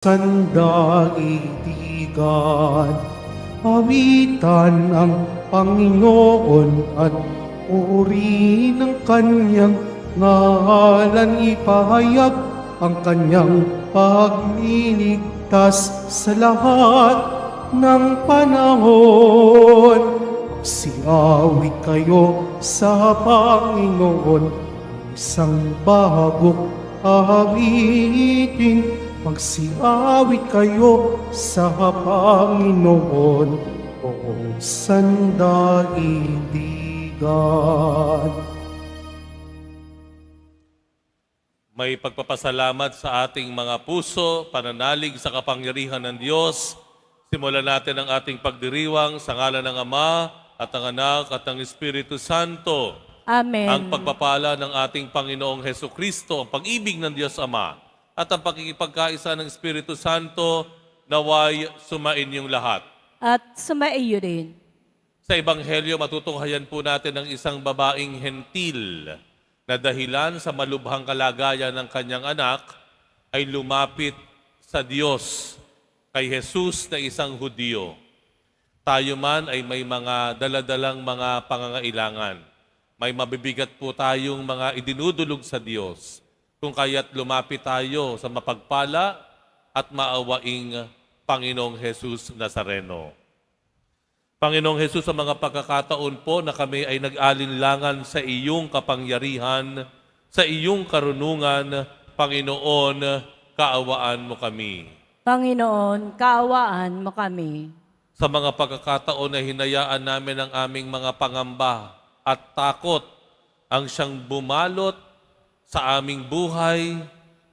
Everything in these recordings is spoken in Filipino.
Sandaigdigan, awitan ang Panginoon at puri ng kanyang ngalan, ipahayag ang kanyang pagliligtas sa lahat ng panahon. Magsiawit kayo sa Panginoon, isang bagong awitin. Magsiawit kayo sa Panginoon, buong sandaigdigan. May pagpapasalamat sa ating mga puso, pananalig sa kapangyarihan ng Diyos. Simulan natin ang ating pagdiriwang sa ngalan ng Ama at ng Anak at ng Espiritu Santo. Amen. Ang pagpapala ng ating Panginoong Hesukristo, ang pag-ibig ng Diyos Ama, at ang pakikipagkaisa ng Espiritu Santo, naway sumain yung lahat. At sumaiyo rin. Sa Ebanghelyo, matutunghayan po natin ng isang babaeng hentil na dahilan sa malubhang kalagayan ng kanyang anak ay lumapit sa Diyos, kay Jesus na isang Hudyo. Tayo man ay may mga daladalang mga pangangailangan. May mabibigat po tayong mga idinudulog sa Diyos. Kung kaya't lumapit tayo sa mapagpala at maawaing Panginoong Jesus Nazareno. Panginoong Jesus, sa mga pagkakataon po na kami ay nag-alinlangan sa iyong kapangyarihan, sa iyong karunungan, Panginoon, kaawaan mo kami. Panginoon, kaawaan mo kami. Sa mga pagkakataon na hinayaan namin ang aming mga pangamba at takot ang siyang bumalot sa aming buhay,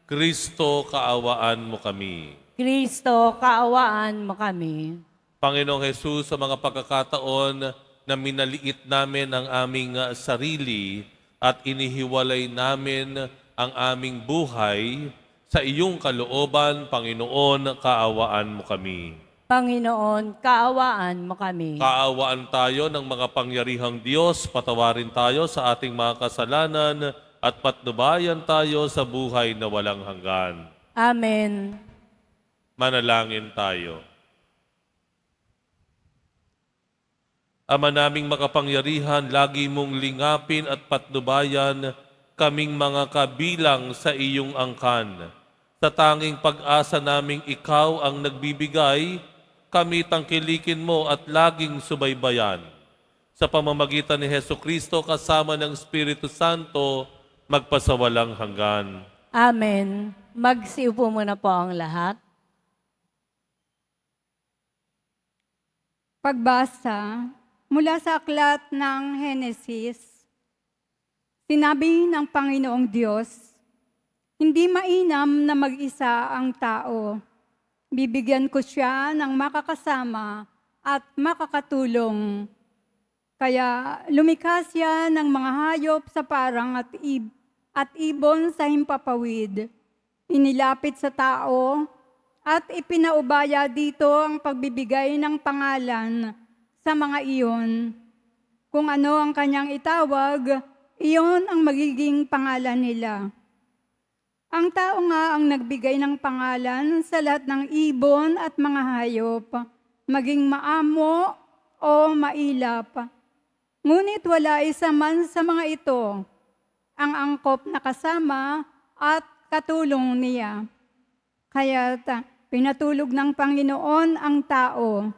Kristo, kaawaan mo kami. Kristo, kaawaan mo kami. Panginoong Jesus, sa mga pagkakataon na minaliit namin ang aming sarili at inihiwalay namin ang aming buhay, sa iyong kalooban, Panginoon, kaawaan mo kami. Panginoon, kaawaan mo kami. Kaawaan tayo ng mga pangyarihang Diyos, patawarin tayo sa ating mga kasalanan, at patnubayan tayo sa buhay na walang hanggan. Amen. Manalangin tayo. Ama naming makapangyarihan, lagi mong lingapin at patnubayan kaming mga kabilang sa iyong angkan. Sa tanging pag-asa naming ikaw ang nagbibigay, kami tangkilikin mo at laging subaybayan. Sa pamamagitan ni Hesukristo kasama ng Espiritu Santo, magpasawalang hanggan. Amen. Magsiupo muna po ang lahat. Pagbasa mula sa aklat ng Henesis. Sinabi ng Panginoong Diyos, hindi mainam na mag-isa ang tao. Bibigyan ko siya ng makakasama at makakatulong. Kaya lumikha siya ng mga hayop sa parang at ibon sa himpapawid. Inilapit sa tao at ipinaubaya dito ang pagbibigay ng pangalan sa mga iyon. Kung ano ang kanyang itawag, iyon ang magiging pangalan nila. Ang tao nga ang nagbigay ng pangalan sa lahat ng ibon at mga hayop, maging maamo o mailap. Ngunit wala isa man sa mga ito ang angkop na kasama at katulong niya. Kaya't pinatulog ng Panginoon ang tao.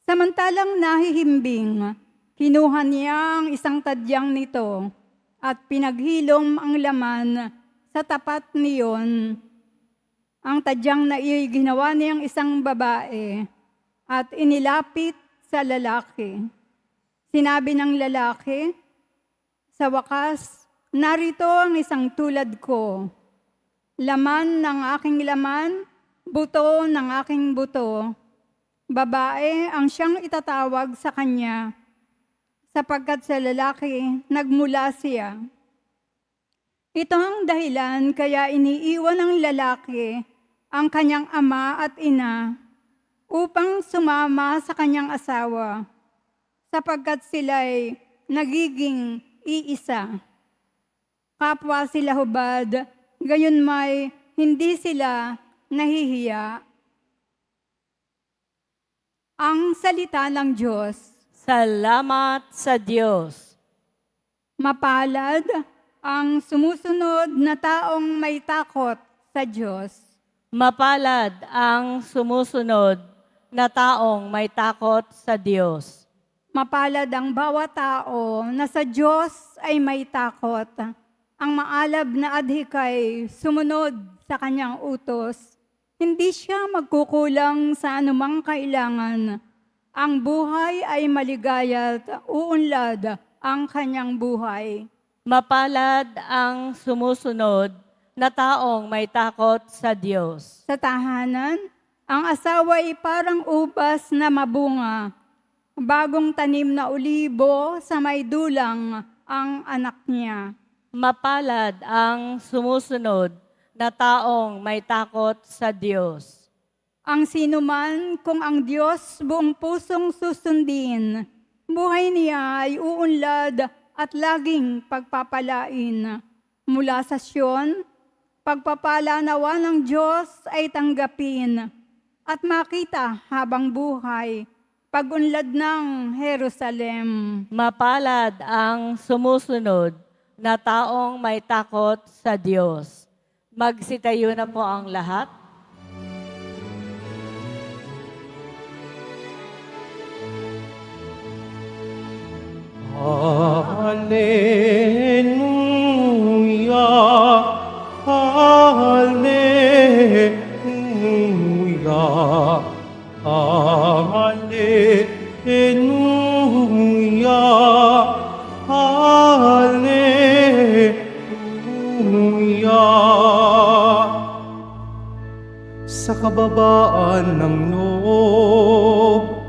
Samantalang nahihimbing, kinuha niya ang isang tadyang nito at pinaghilom ang laman sa tapat niyon. Ang tadyang na iyo'y ginawa niyang isang babae at inilapit sa lalaki. Sinabi ng lalaki, sa wakas, narito ang isang tulad ko. Laman ng aking laman, buto ng aking buto. Babae ang siyang itatawag sa kanya, sapagkat sa lalaki nagmula siya. Ito ang dahilan kaya iniiwan ng lalaki ang kanyang ama at ina upang sumama sa kanyang asawa, sapagkat sila'y nagiging iisa. Kapwa sila hubad, gayon may hindi sila nahihiya. Ang salita ng Diyos. Salamat sa Diyos. Mapalad ang sumusunod na taong may takot sa Diyos. Mapalad ang sumusunod na taong may takot sa Diyos. Mapalad ang bawat tao na sa Diyos ay may takot. Ang maalab na adhikay sumunod sa kanyang utos. Hindi siya magkukulang sa anumang kailangan. Ang buhay ay maligaya at uunlad ang kanyang buhay. Mapalad ang sumusunod na taong may takot sa Diyos. Sa tahanan, ang asawa ay parang ubas na mabunga. Bagong tanim na ulibo sa may dulang ang anak niya. Mapalad ang sumusunod na taong may takot sa Diyos. Ang sinuman kung ang Diyos buong pusong susundin, buhay niya ay uunlad at laging pagpapalain. Mula sa Siyon, pagpapala nawa ng Diyos ay tanggapin at makita habang buhay, pag-unlad ng Jerusalem. Mapalad ang sumusunod na taong may takot sa Diyos. Magsitayo na po ang lahat. Hallelujah, Hallelujah, Hallelujah, Hallelujah. Sa kababaan ng loob,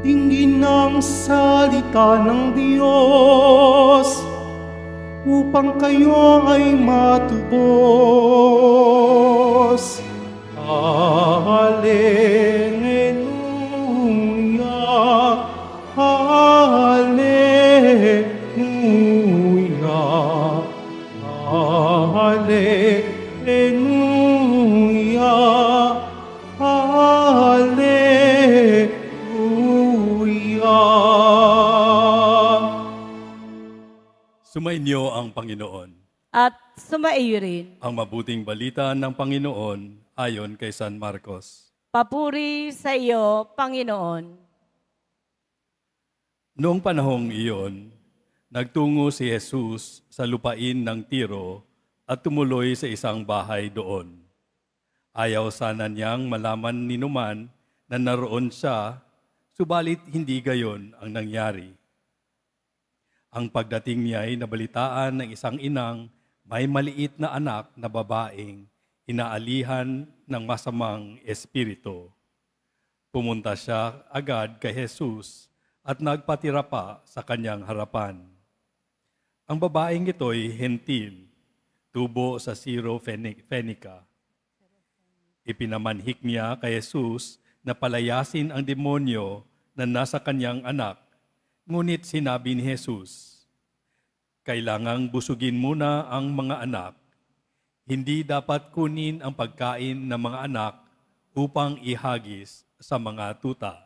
dinggin ang salita ng Diyos upang kayo ay matubos. Hallelujah, Hallelujah, Hallelujah, Hallelujah. Sumainyo ang Panginoon. At sumaiyo rin. Ang mabuting balita ng Panginoon ayon kay San Marcos. Papuri sa iyo, Panginoon. Noong panahong iyon, nagtungo si Jesus sa lupain ng Tiro at tumuloy sa isang bahay doon. Ayaw sana niyang malaman ni Numan na naroon siya, subalit hindi gayon ang nangyari. Ang pagdating niya ay nabalitaan ng isang inang may maliit na anak na babaeng inaalihan ng masamang espiritu. Pumunta siya agad kay Jesus at nagpatira pa sa kanyang harapan. Ang babaeng ito'y hentil, tubo sa Syro-Phoenicia. Ipinamanhik niya kay Jesus na palayasin ang demonyo na nasa kanyang anak. Ngunit sinabi ni Jesus, kailangang busugin muna ang mga anak. Hindi dapat kunin ang pagkain ng mga anak upang ihagis sa mga tuta.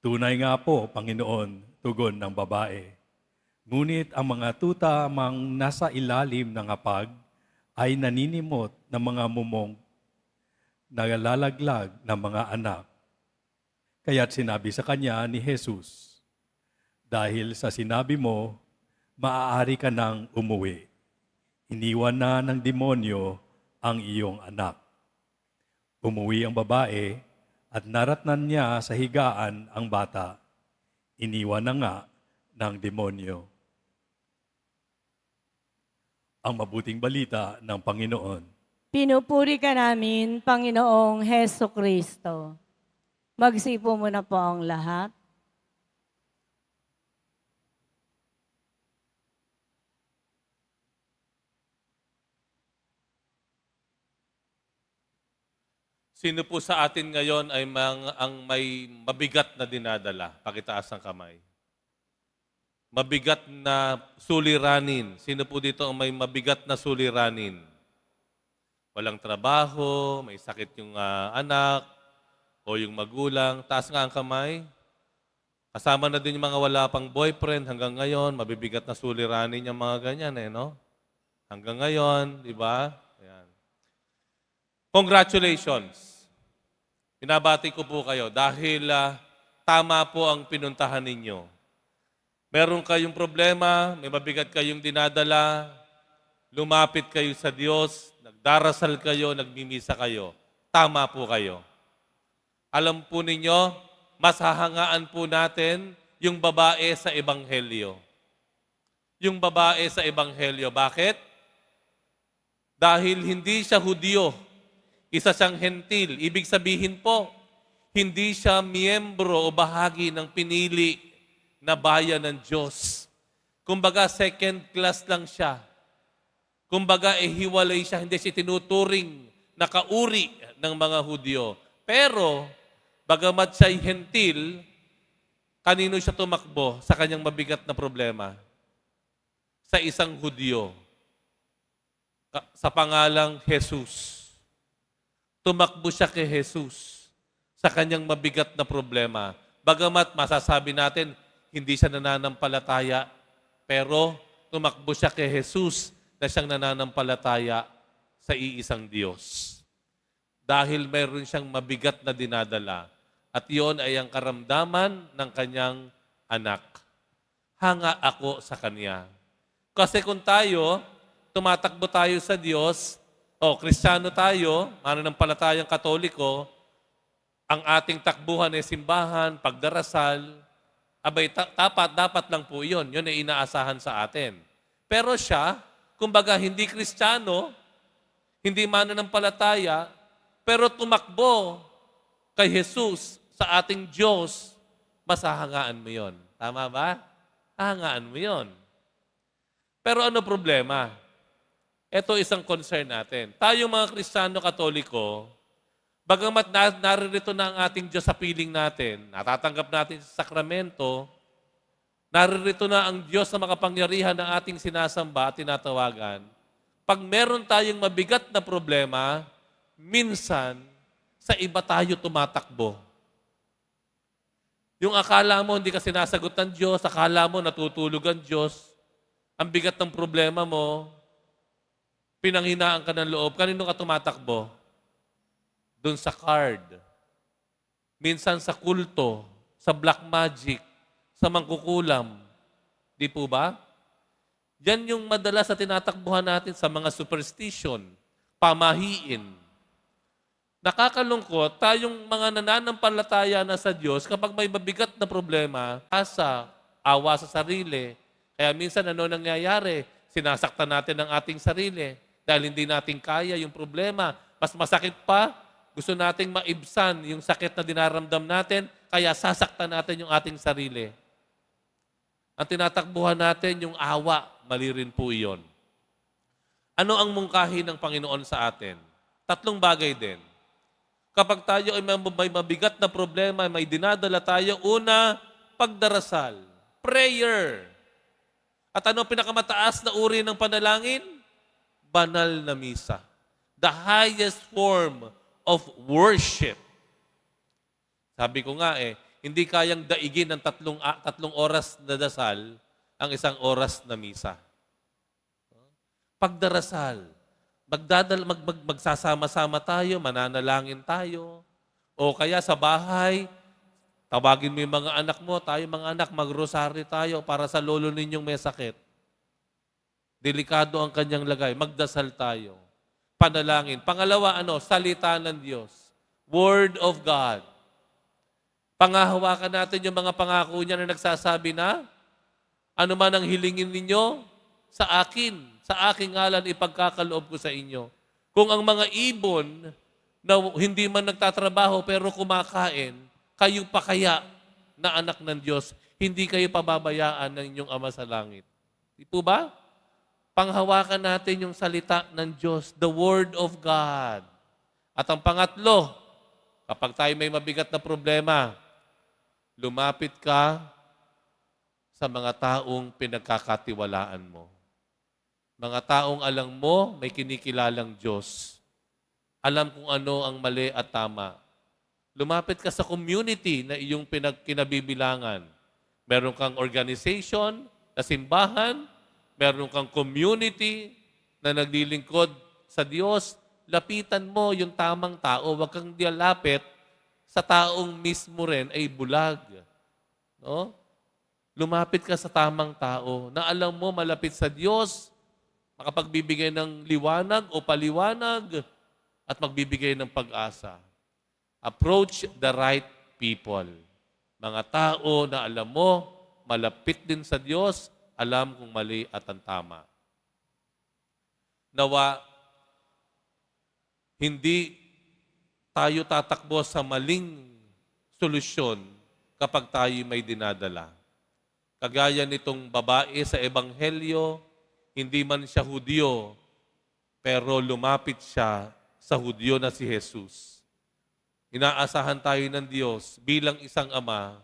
Tunay nga po, Panginoon, tugon ng babae. Ngunit ang mga tuta mang nasa ilalim ng hapag ay naninimot ng mga mumong nalalaglag ng mga anak. Kaya't sinabi sa kanya ni Jesus, dahil sa sinabi mo, maaari ka nang umuwi. Iniwan na ng demonyo ang iyong anak. Umuwi ang babae at naratnan niya sa higaan ang bata. Iniwan na nga ng demonyo. Ang mabuting balita ng Panginoon. Pinupuri ka namin, Panginoong Heso Kristo. Magsipo muna po ang lahat. Sino po sa atin ngayon ay ang may mabigat na dinadala? Pakitaas ang kamay. Mabigat na suliranin. Sino po dito ang may mabigat na suliranin? walang trabaho, may sakit yung anak o yung magulang. Taas nga ang kamay. Kasama na din yung mga wala pang boyfriend hanggang ngayon, mabibigat na suliranin yung mga ganyan no? Hanggang ngayon, di ba? Ayan. Congratulations. Pinabati ko po kayo dahil tama po ang pinuntahan ninyo. Meron kayong problema, may mabigat kayong dinadala, lumapit kayo sa Diyos, nagdarasal kayo, nagmimisa kayo. Tama po kayo. Alam po ninyo, mas hahangaan po natin yung babae sa Ebanghelyo. Yung babae sa Ebanghelyo. Bakit? Dahil hindi siya Hudyo, isa siyang hentil. Ibig sabihin po, hindi siya miyembro o bahagi ng pinili na bayan ng Diyos. Kumbaga, second class lang siya. Kumbaga, hiwalay siya. Hindi siya tinuturing na kauri ng mga Hudyo. Pero, bagamat siya'y hentil, kanino siya tumakbo sa kanyang mabigat na problema? Sa isang Hudyo. Sa pangalang Jesus. Tumakbo siya kay Jesus sa kanyang mabigat na problema. Bagamat masasabi natin, hindi siya nananampalataya, pero tumakbo siya kay Jesus na siyang nananampalataya sa iisang Diyos. Dahil mayroon siyang mabigat na dinadala. At iyon ay ang karamdaman ng kanyang anak. Hanga ako sa kanya. Kasi kung tayo, tumatakbo tayo sa Diyos, Kristiyano tayo, mananampalatayang Katoliko, ang ating takbuhan ay simbahan, pagdarasal, dapat lang po yun. Yun ay inaasahan sa atin. Pero siya, kumbaga hindi Kristiyano, hindi mananampalataya, pero tumakbo kay Jesus sa ating Diyos, masahangaan mo yon. Tama ba? Hahangaan mo yon. Pero ano problema? Ito isang concern natin. Tayong mga Kristiyano Katoliko, bagamat naririto na ang ating Diyos sa piling natin, natatanggap natin sa sakramento, naririto na ang Diyos na makapangyarihan ng ating sinasamba at tinatawagan. Pag meron tayong mabigat na problema, minsan, sa iba tayo tumatakbo. Yung akala mo hindi ka sinasagot ng Diyos, akala mo natutulog ang Diyos, ang bigat ng problema mo, pinanghinaan ka ng loob, kanino ka tumatakbo? Doon sa card. Minsan sa kulto, sa black magic, sa mangkukulam. Di po ba? Yan yung madalas sa tinatakbuhan natin sa mga superstition, pamahiin. Nakakalungkot, tayong mga nananampalataya na sa Diyos, kapag may mabigat na problema, awa sa sarili, kaya minsan ano nangyayari? Sinasaktan natin ang ating sarili dahil hindi natin kaya yung problema. Mas masakit pa, gusto nating maibsan yung sakit na dinaramdam natin, kaya sasaktan natin yung ating sarili. Ang tinatakbuhan natin, yung awa, mali rin po iyon. Ano ang mungkahi ng Panginoon sa atin? 3 bagay din. Kapag tayo ay may mabigat na problema, may dinadala tayo, una, pagdarasal. Prayer. At ano pinakamataas na uri ng panalangin? Banal na misa. The highest form of worship. Sabi ko nga hindi kayang daigin ng tatlong oras na dasal ang isang oras na misa. Pagdarasal. Magsasama-sama tayo, mananalangin tayo. O kaya sa bahay, tawagin mo yung mga anak mo, tayo mga anak, magrosaryo tayo para sa lolo ninyong may sakit. Delikado ang kanyang lagay. Magdasal tayo. Panalangin. Pangalawa, salita ng Diyos. Word of God. Pangahawakan natin yung mga pangako niya na nagsasabi na, ano man ang hilingin ninyo, sa aking ngalan ipagkakaloob ko sa inyo. Kung ang mga ibon na hindi man nagtatrabaho pero kumakain, kayo pa kaya na anak ng Diyos, hindi kayo pababayaan ng inyong Ama sa langit. Di po ba? Panghawakan natin yung salita ng Diyos, the Word of God. At ang pangatlo, kapag tayo may mabigat na problema, lumapit ka sa mga taong pinagkakatiwalaan mo. Mga taong alam mo, may kinikilalang Diyos. Alam kung ano ang mali at tama. Lumapit ka sa community na iyong kinabibilangan. Meron kang organization na simbahan, meron kang community na naglilingkod sa Diyos. Lapitan mo yung tamang tao. Huwag kang dilapit sa taong mismo rin ay bulag. No? Lumapit ka sa tamang tao na alam mo malapit sa Diyos, makapagbibigay ng liwanag o paliwanag at magbibigay ng pag-asa. Approach the right people. Mga tao na alam mo, malapit din sa Diyos, alam kung mali at ang tama. Nawa, hindi tayo tatakbo sa maling solusyon kapag tayo may dinadala. Kagaya nitong babae sa Ebanghelyo, hindi man siya Hudyo, pero lumapit siya sa Hudyo na si Jesus. Inaasahan tayo ng Diyos bilang isang ama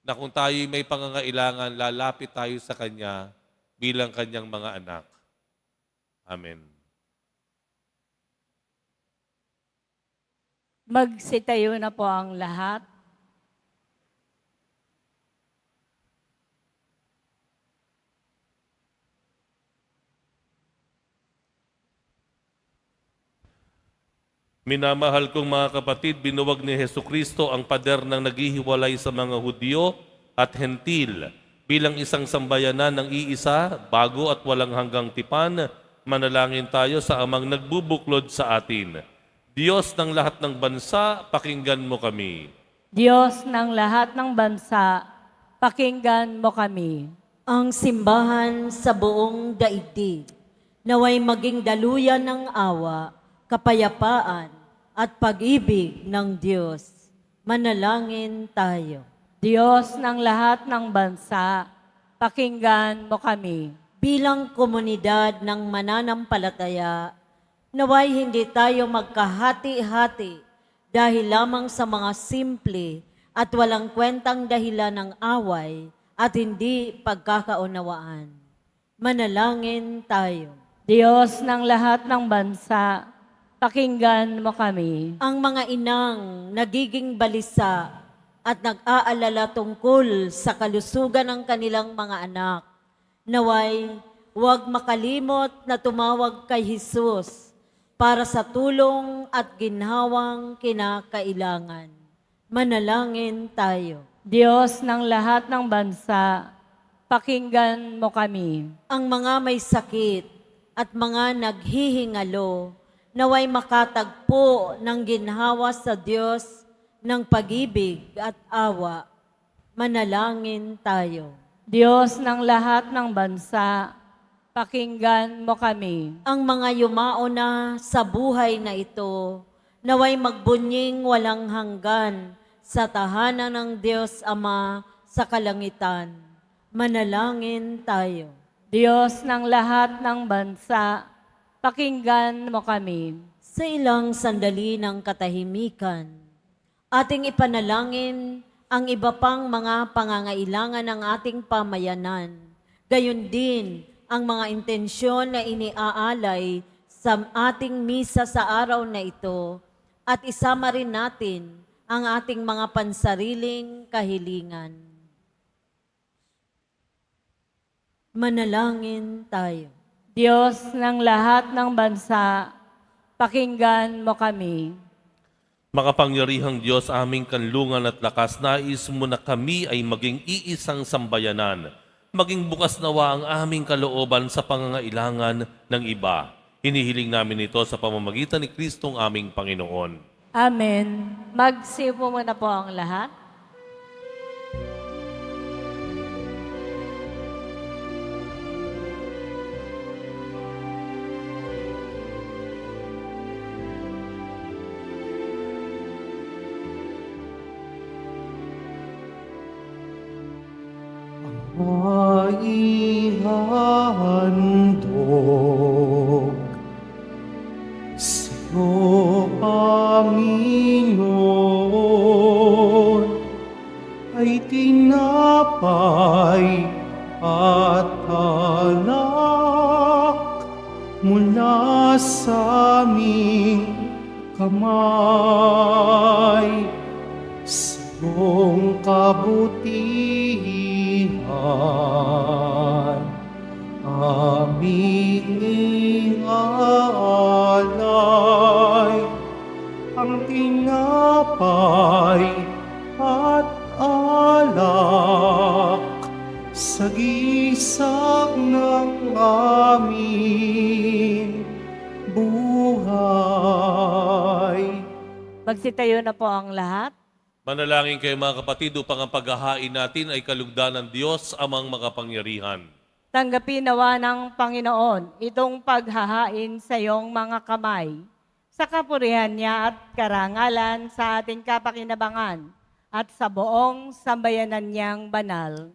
na kung tayo may pangangailangan, lalapit tayo sa Kanya bilang Kanyang mga anak. Amen. Magsitayo na po ang lahat. Minamahal kong mga kapatid, binuwag ni Hesukristo ang pader ng naghihiwalay sa mga Hudyo at Hentil. Bilang isang sambayanan ng iisa, bago at walang hanggang tipan, manalangin tayo sa amang nagbubuklod sa atin. Diyos ng lahat ng bansa, pakinggan mo kami. Diyos ng lahat ng bansa, pakinggan mo kami. Ang simbahan sa buong daigdig, naway maging daluyan ng awa, kapayapaan at pag-ibig ng Diyos. Manalangin tayo. Diyos ng lahat ng bansa, pakinggan mo kami. Bilang komunidad ng mananampalataya, naway hindi tayo magkahati-hati dahil lamang sa mga simple at walang kwentang dahilan ng away at hindi pagkakaunawaan. Manalangin tayo. Diyos ng lahat ng bansa, pakinggan mo kami. Ang mga inang nagiging balisa at nag-aalala tungkol sa kalusugan ng kanilang mga anak, naway huwag makalimot na tumawag kay Jesus para sa tulong at ginhawang kinakailangan. Manalangin tayo. Diyos ng lahat ng bansa, pakinggan mo kami. Ang mga may sakit at mga naghihingalo, naway makatagpo ng ginhawa sa Diyos ng pag-ibig at awa. Manalangin tayo. Diyos ng lahat ng bansa, pakinggan mo kami. Ang mga yumao na sa buhay na ito, naway magbunying walang hanggan sa tahanan ng Diyos Ama sa kalangitan. Manalangin tayo. Diyos ng lahat ng bansa, pakinggan mo kami. Sa ilang sandali ng katahimikan, ating ipanalangin ang iba pang mga pangangailangan ng ating pamayanan. Gayon din ang mga intensyon na iniaalay sa ating misa sa araw na ito at isama rin natin ang ating mga pansariling kahilingan. Manalangin tayo. Diyos ng lahat ng bansa, pakinggan mo kami. Makapangyarihang Diyos, aming kanlungan at lakas, nais mo na kami ay maging iisang sambayanan. Maging bukas nawa ang aming kalooban sa pangangailangan ng iba. Hinihiling namin ito sa pamamagitan ni Kristong aming Panginoon. Amen. Magsipo muna po ang lahat. Maihandog sa'yo, Panginoon, umay sa iyong kabutihan. Aming ingalay ang tinapay at alak sa gisag ng aming buhay. Magsitayo na po ang lahat. Manalangin kayo mga kapatid upang ang paghahain natin ay kalugdan ng Diyos amang makapangyarihan. Tanggapin nawa ng Panginoon itong paghahain sa iyong mga kamay, sa kapurihan niya at karangalan sa ating kapakinabangan at sa buong sambayanan niyang banal.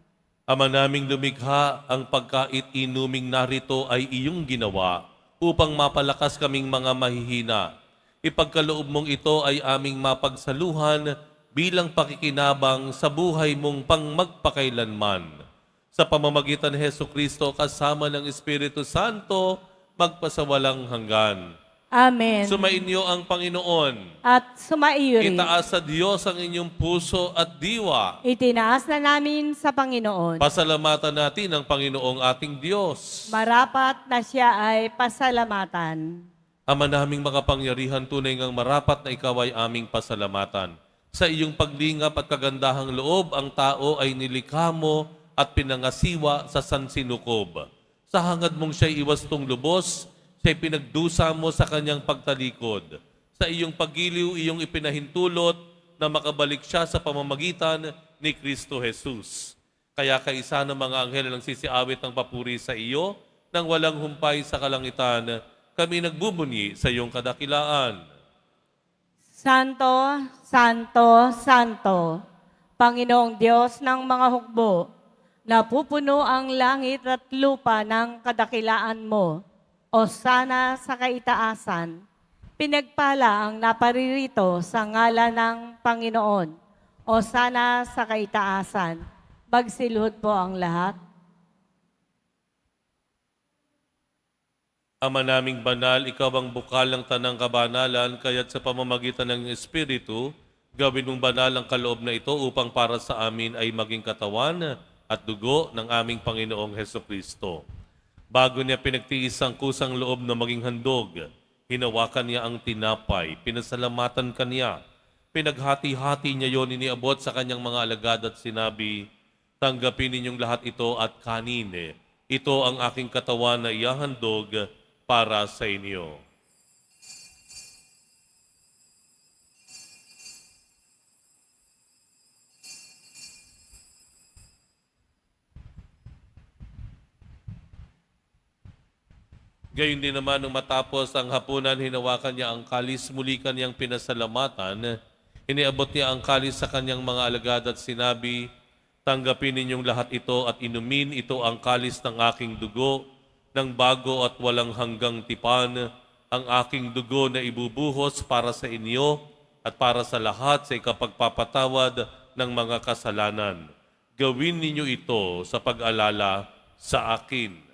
Ama naming lumikha, ang pagkait-inuming narito ay iyong ginawa upang mapalakas kaming mga mahihina. Ipagkaloob mong ito ay aming mapagsaluhan bilang pakikinabang sa buhay mong pangmagpakailanman. Sa pamamagitan ni Hesukristo kasama ng Espiritu Santo, magpasawalang hanggan. Amen. Sumainyo ang Panginoon. At sumaiyo rin. Itaas sa Diyos ang inyong puso at diwa. Itinaas na namin sa Panginoon. Pasalamatan natin ang Panginoong ating Diyos. Marapat na siya ay pasalamatan. Ama naming makapangyarihan, tunay ngang marapat na ikaw ay aming pasalamatan. Sa iyong paglingap at kagandahang loob, ang tao ay nilikha mo at pinangasiwa sa sansinukob. Sa hangad mong siya'y iwastong lubos, siya'y pinagdusa mo sa kanyang pagtalikod. Sa iyong paggiliw, iyong ipinahintulot na makabalik siya sa pamamagitan ni Kristo Jesus. Kaya kaisa ng mga anghel ang sisiawit ng papuri sa iyo, nang walang humpay sa kalangitan, kami nagbubunyi sa iyong kadakilaan. Santo, Santo, Santo, Panginoong Diyos ng mga hukbo, napupuno ang langit at lupa ng kadakilaan mo. O sana sa kaitaasan, pinagpala ang naparirito sa ngalan ng Panginoon. O sana sa kaitaasan, magsilhod po ang lahat. Ama naming banal, ikaw ang bukal ng tanang kabanalan, kaya't sa pamamagitan ng Espiritu, gawin mong banal ang kaloob na ito upang para sa amin ay maging katawan at dugo ng aming Panginoong Hesukristo. Bago niya pinagtiis ang kusang loob na maging handog, hinawakan niya ang tinapay, pinasalamatan kaniya, pinaghati-hati niya yon, iniabot sa kanyang mga alagad at sinabi, tanggapin ninyong lahat ito at kanin. Ito ang aking katawan na ihahandog para sa inyo. Gayon din naman nung matapos ang hapunan, hinawakan niya ang kalis, muli kanyang pinasalamatan. Iniabot niya ang kalis sa kanyang mga alagad at sinabi, tanggapin ninyong lahat ito at inumin, ito ang kalis ng aking dugo, ng bago at walang hanggang tipan, ang aking dugo na ibubuhos para sa inyo at para sa lahat sa ikapagpapatawad ng mga kasalanan. Gawin ninyo ito sa pag-alala sa akin.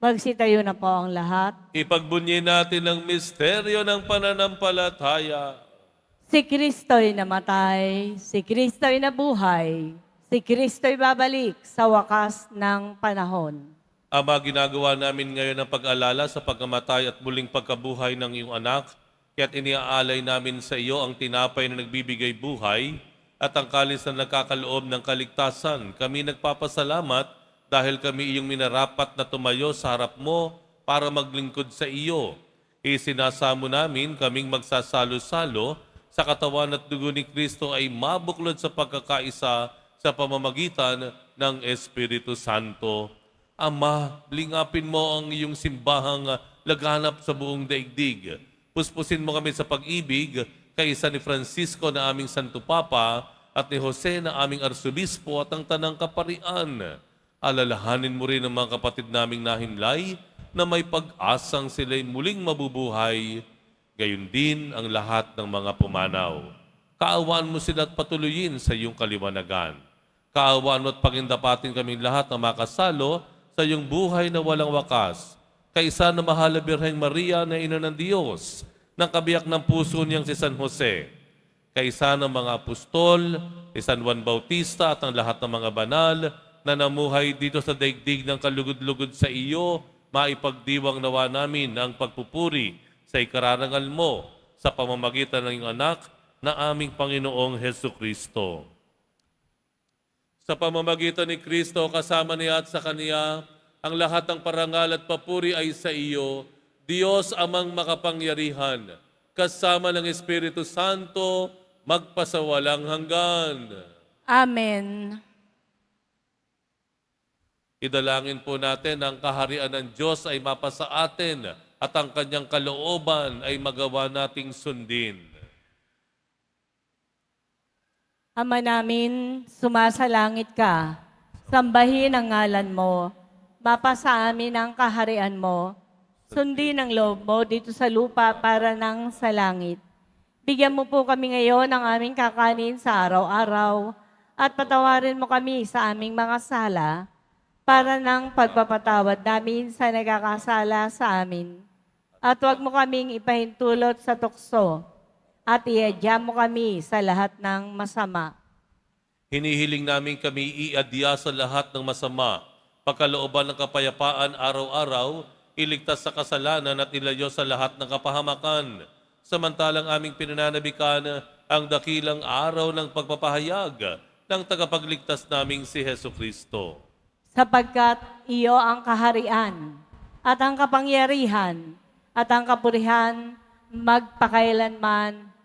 Magsitayo na po ang lahat. Ipagbunyi natin ang misteryo ng pananampalataya. Si Kristo'y namatay, si Kristo'y nabuhay, si Kristo'y babalik sa wakas ng panahon. Ama, ginagawa namin ngayon ang pag-alala sa pagkamatay at muling pagkabuhay ng iyong anak, kaya't iniaalay namin sa iyo ang tinapay na nagbibigay buhay at ang kalis na nagkakaloob ng kaligtasan. Kami nagpapasalamat dahil kami iyong minarapat na tumayo sa harap mo para maglingkod sa iyo. Isinasamo namin kaming magsasalo-salo sa katawan at dugo ni Kristo ay mabuklod sa pagkakaisa sa pamamagitan ng Espiritu Santo. Ama, lingapin mo ang iyong simbahang laganap sa buong daigdig. Puspusin mo kami sa pag-ibig kaysa ni Francisco na aming Santo Papa at ni Jose na aming Arsobispo at ang Tanang Kaparian. Alalahanin mo rin ang mga kapatid naming nahinlay na may pag-asang sila'y muling mabubuhay, gayon din ang lahat ng mga pumanaw. Kaawaan mo sila at patuloyin sa iyong kaliwanagan. Kaawaan mo at pagindapatin kaming lahat na makasalo sa iyong buhay na walang wakas. Kaisa na mahal na Birheng Maria na Ina ng Diyos, ng kabiyak ng puso niyang si San Jose. Kaisa ng mga apostol, si San Juan Bautista at ang lahat ng mga banal na namuhay dito sa daigdig ng kalugod-lugod sa iyo, maipagdiwang nawa namin ang pagpupuri sa ikararangal mo sa pamamagitan ng iyong anak na aming Panginoong Hesu Kristo. Sa pamamagitan ni Kristo, kasama niya at sa Kaniya, ang lahat ng parangal at papuri ay sa iyo, Diyos amang makapangyarihan, kasama ng Espiritu Santo, magpasawalang hanggan. Amen. Idalangin po natin ang kaharian ng Diyos ay mapasa atin at ang kanyang kalooban ay magawa nating sundin. Ama namin, sumasalangit ka. Sambahin ang ngalan mo. Mapasa amin ang kaharian mo. Sundin ang loob mo dito sa lupa para nang sa langit. Bigyan mo po kami ngayon ng aming kakanin sa araw-araw at patawarin mo kami sa aming mga sala para nang pagpapatawad namin sa nagkakasala sa amin. At huwag mo kaming ipahintulot sa tukso at iadya mo kami sa lahat ng masama. Hinihiling namin kami iadya sa lahat ng masama, pagkalooban ng kapayapaan araw-araw, iligtas sa kasalanan at ilayo sa lahat ng kapahamakan. Samantalang aming pinananabikan ang dakilang araw ng pagpapahayag ng tagapagligtas naming si Hesu Kristo. Sapagkat iyo ang kaharian at ang kapangyarihan at ang kapurihan magpakailanman.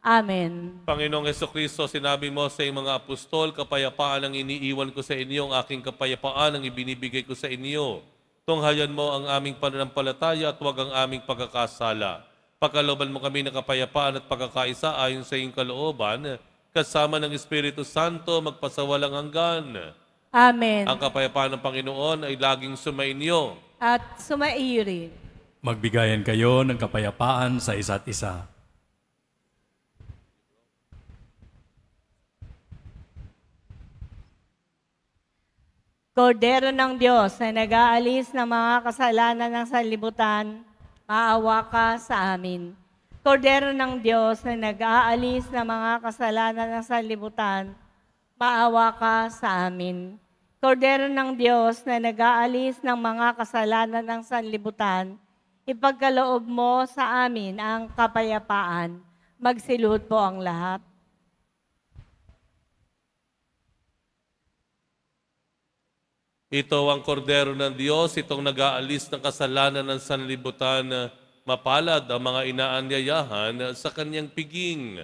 Amen. Panginoong Hesukristo, sinabi mo sa iyong mga apostol, kapayapaan ang iniiwan ko sa inyo, ang aking kapayapaan ang ibinibigay ko sa inyo. Tunghayan mo ang aming pananampalataya at huwag ang aming pagkakasala. Pagkalooban mo kami ng kapayapaan at pagkakaisa ayon sa iyong kalooban, kasama ng Espiritu Santo, magpasawalang hanggan. Amen. Ang kapayapaan ng Panginoon ay laging sumainyo. At sumairin. Magbigayan kayo ng kapayapaan sa isa't isa. Kordero ng Diyos na nag-aalis ng mga kasalanan ng sanlibutan, maawa ka sa amin. Kordero ng Diyos na nag-aalis ng mga kasalanan ng sanlibutan, maawa ka sa amin. Kordero ng Diyos na nag-aalis ng mga kasalanan ng sanlibutan, ipagkaloob mo sa amin ang kapayapaan. Magsilud po ang lahat. Ito ang kordero ng Diyos, itong nag-aalis ng kasalanan ng sanlibutan, mapalad ang mga inaanyayahan sa kanyang piging.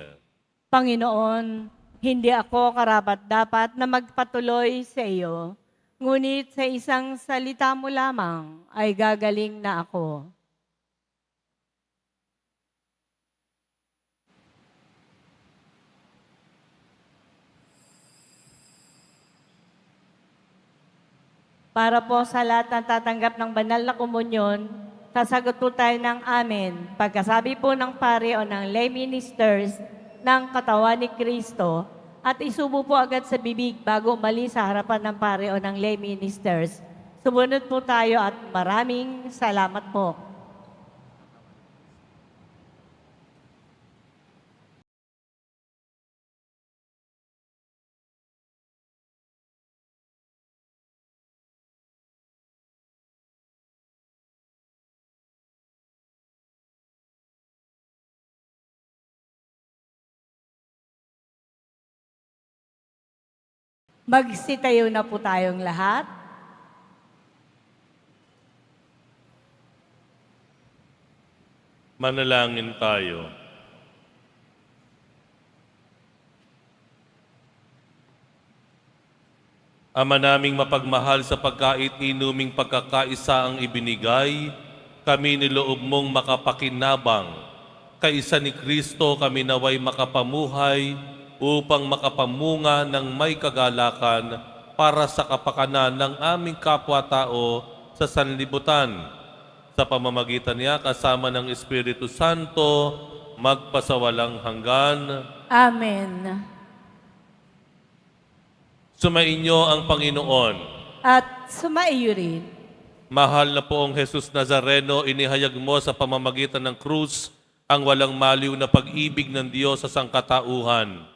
Panginoon, hindi ako karapat-dapat na magpatuloy sa iyo, ngunit sa isang salita mo lamang ay gagaling na ako. Para po sa lahat ng tatanggap ng banal na komunyon, sasagot po tayo ng amen. Pagkasabi po ng pare o ng lay ministers ng katawan ni Kristo at isubo po agad sa bibig bago umalis sa harapan ng pare o ng lay ministers. Sumunod po tayo at maraming salamat po. Magsitayo na po tayong lahat. Manalangin tayo. Ama naming mapagmahal, sa pagkait inuming pagkakaisa ang ibinigay, kami niloob mong makapakinabang. Kaisa ni Kristo kami naway makapamuhay upang makapamunga ng may kagalakan para sa kapakanan ng aming kapwa-tao sa sanlibutan. Sa pamamagitan niya kasama ng Espiritu Santo, magpasawalang hanggan. Amen. Sumainyo ang Panginoon. At sumaiyo rin. Mahal na poong Jesus Nazareno, inihayag mo sa pamamagitan ng krus ang walang maliw na pag-ibig ng Diyos sa sangkatauhan.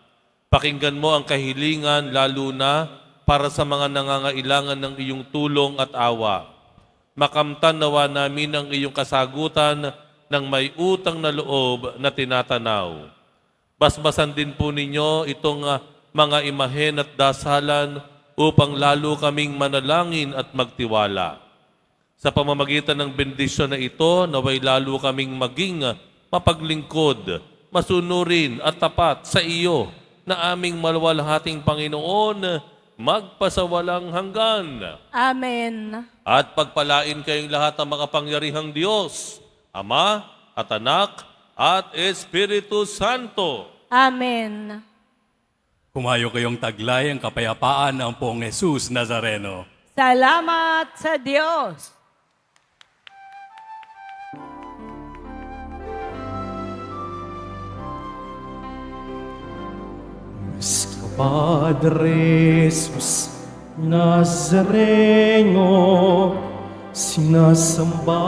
Pakinggan mo ang kahilingan lalo na para sa mga nangangailangan ng iyong tulong at awa. Makamtan nawa namin ang iyong kasagutan ng may utang na loob na tinatanaw. Basbasan din po ninyo itong mga imahen at dasalan upang lalo kaming manalangin at magtiwala. Sa pamamagitan ng bendisyon na ito, naway lalo kaming maging mapaglingkod, masunurin at tapat sa iyo na aming maluwalhating Panginoon, magpasawalang hanggan. Amen. At pagpalain kayong lahat ng makapangyarihang Diyos, Ama at Anak at Espiritu Santo. Amen. Kumayo kayong taglay ang kapayapaan ng poong Jesus Nazareno. Salamat sa Diyos. Nuestro Padre Jesus Nazareno, sinasamba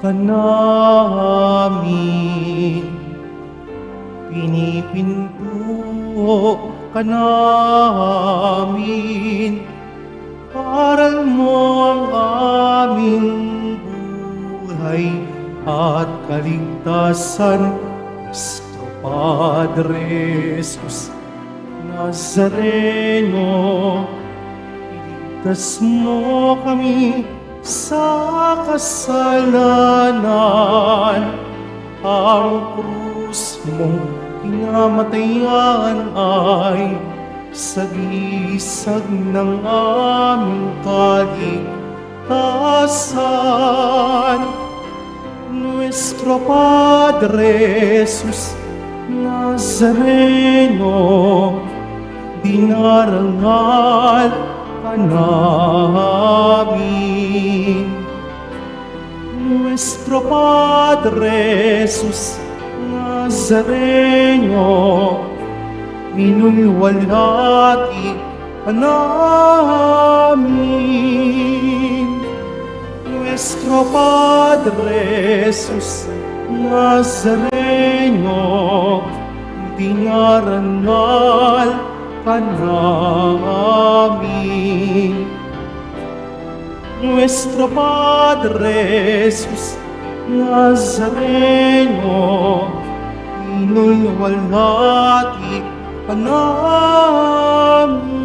ka namin. Pinipinto ka namin. Aral mo ang aming buhay at kaligtasan. Nuestro Padre Jesus Nazareno, iligtas mo kami sa kasalanan. Ang krus mong kinamatayan ay sagisag ng aming kaligtasan. Nuestro Padre Jesus Nazareno, dinarangal ka namin. Nuestro Padre Jesus Nazareno, minulwalhati ka namin. Nuestro Padre Jesus Nazareno, dinarangal ka namin. Nuestro Padre Jesus Nazareno, minulwalhati ka namin.